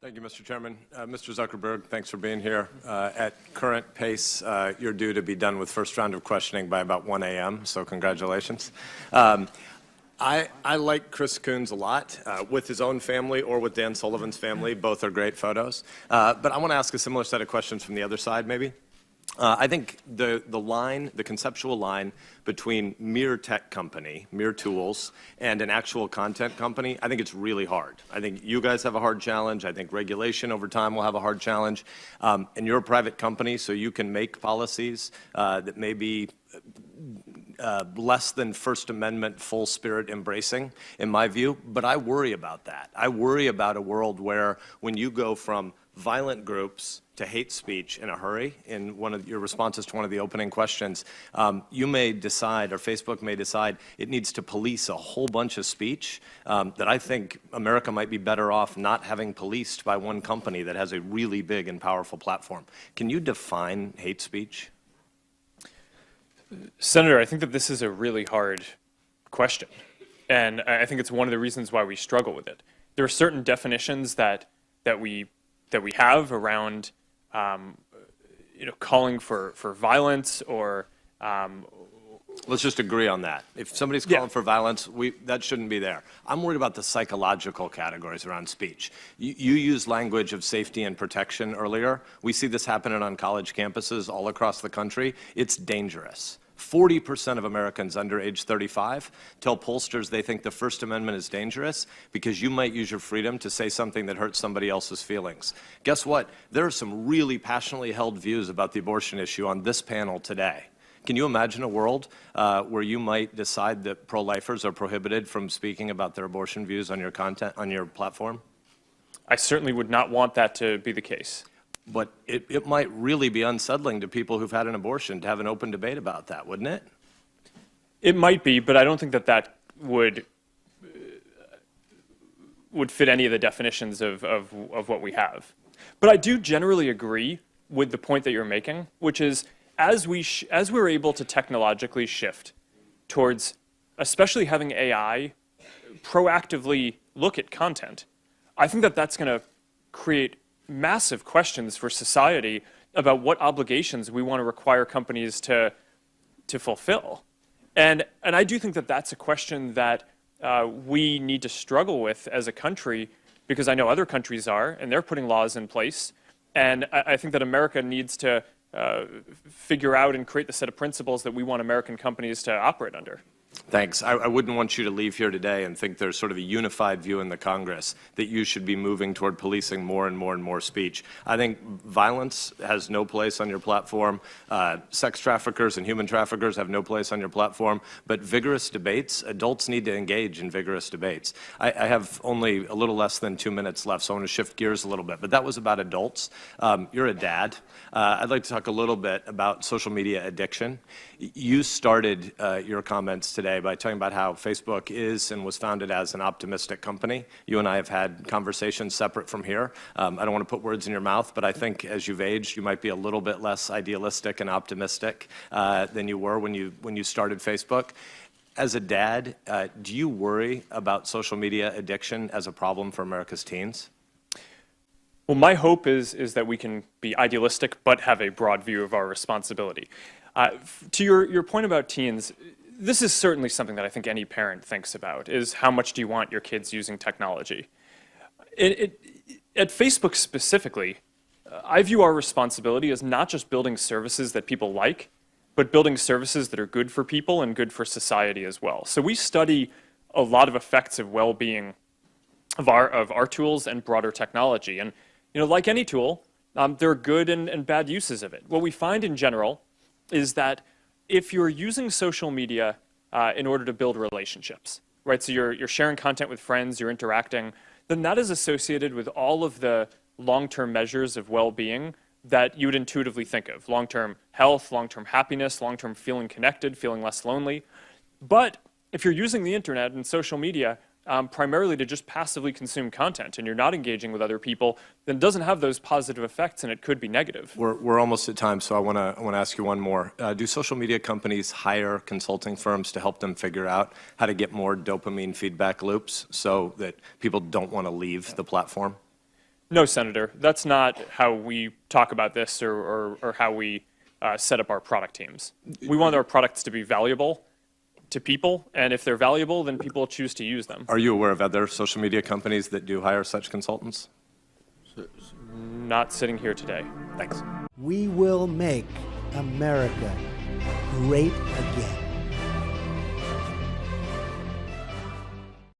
Thank you, Mr. Chairman. Mr. Zukerberg, thanks for being here. At current pace, you're due to be done with first round of questioning by about 1 a.m., so congratulations. I like Chris Coons a lot, with his own family or with Dan Sullivan's family. Both are great photos. But I want to ask a similar set of questions from the other side, maybe. I think the conceptual line between mere tech company, mere tools, and an actual content company, I think it's really hard. I think you guys have a hard challenge. I think regulation over time will have a hard challenge. And you're a private company, so you can make policies that may be less than First Amendment full spirit embracing, in my view. But I worry about that. I worry about a world where when you go from violent groups to hate speech in a hurry, in one of your responses to one of the opening questions, you may decide, or Facebook may decide, it needs to police a whole bunch of speech that I think America might be better off not having policed by one company that has a really big and powerful platform. Can you define hate speech? Senator, I think that this is a really hard question, and I think it's one of the reasons why we struggle with it. There are certain definitions that we have around calling for violence or let's just agree on that. If somebody's calling for violence, that shouldn't be there. I'm worried about the psychological categories around speech. You used language of safety and protection earlier. We see this happening on college campuses all across the country. It's dangerous. 40% of Americans under age 35 tell pollsters they think the First Amendment is dangerous because you might use your freedom to say something that hurts somebody else's feelings. Guess what? There are some really passionately held views about the abortion issue on this panel today. Can you imagine a world where you might decide that pro-lifers are prohibited from speaking about their abortion views on your content, on your platform? I certainly would not want that to be the case. But it might really be unsettling to people who've had an abortion to have an open debate about that, wouldn't it? It might be, but I don't think that would fit any of the definitions of what we have. But I do generally agree with the point that you're making, which is as we're able to technologically shift towards especially having AI proactively look at content, I think that that's going to create massive questions for society about what obligations we want to require companies to fulfill. And I do think that that's a question that we need to struggle with as a country, because I know other countries are, and they're putting laws in place. And I think that America needs to figure out and create the set of principles that we want American companies to operate under. Thanks. I wouldn't want you to leave here today and think there's sort of a unified view in the Congress that you should be moving toward policing more and more and more speech. I think violence has no place on your platform. Sex traffickers and human traffickers have no place on your platform. But vigorous debates, adults need to engage in vigorous debates. I have only a little less than 2 minutes left, so I want to shift gears a little bit. But that was about adults. You're a dad. I'd like to talk a little bit about social media addiction. You started your comments today by talking about how Facebook is and was founded as an optimistic company. You and I have had conversations separate from here. I don't want to put words in your mouth, but I think as you've aged, you might be a little bit less idealistic and optimistic than you were when you started Facebook. As a dad, do you worry about social media addiction as a problem for America's teens? Well, my hope is that we can be idealistic but have a broad view of our responsibility. To your point about teens, this is certainly something that I think any parent thinks about, is how much do you want your kids using technology? At Facebook specifically, I view our responsibility as not just building services that people like, but building services that are good for people and good for society as well. So we study a lot of effects of well-being of our tools and broader technology. And like any tool, there are good and bad uses of it. What we find in general is that if you're using social media in order to build relationships, right? So you're sharing content with friends, you're interacting, then that is associated with all of the long-term measures of well-being that you would intuitively think of. Long-term health, long-term happiness, long-term feeling connected, feeling less lonely. But if you're using the internet and social media primarily to just passively consume content and you're not engaging with other people, then it doesn't have those positive effects and it could be negative. We're almost at time, so I want to ask you one more. Do social media companies hire consulting firms to help them figure out how to get more dopamine feedback loops so that people don't want to leave the platform? No, Senator, that's not how we talk about this or how we set up our product teams. We want our products to be valuable to people, and if they're valuable, then people choose to use them. Are you aware of other social media companies that do hire such consultants? Not sitting here today. Thanks. We will make America great again.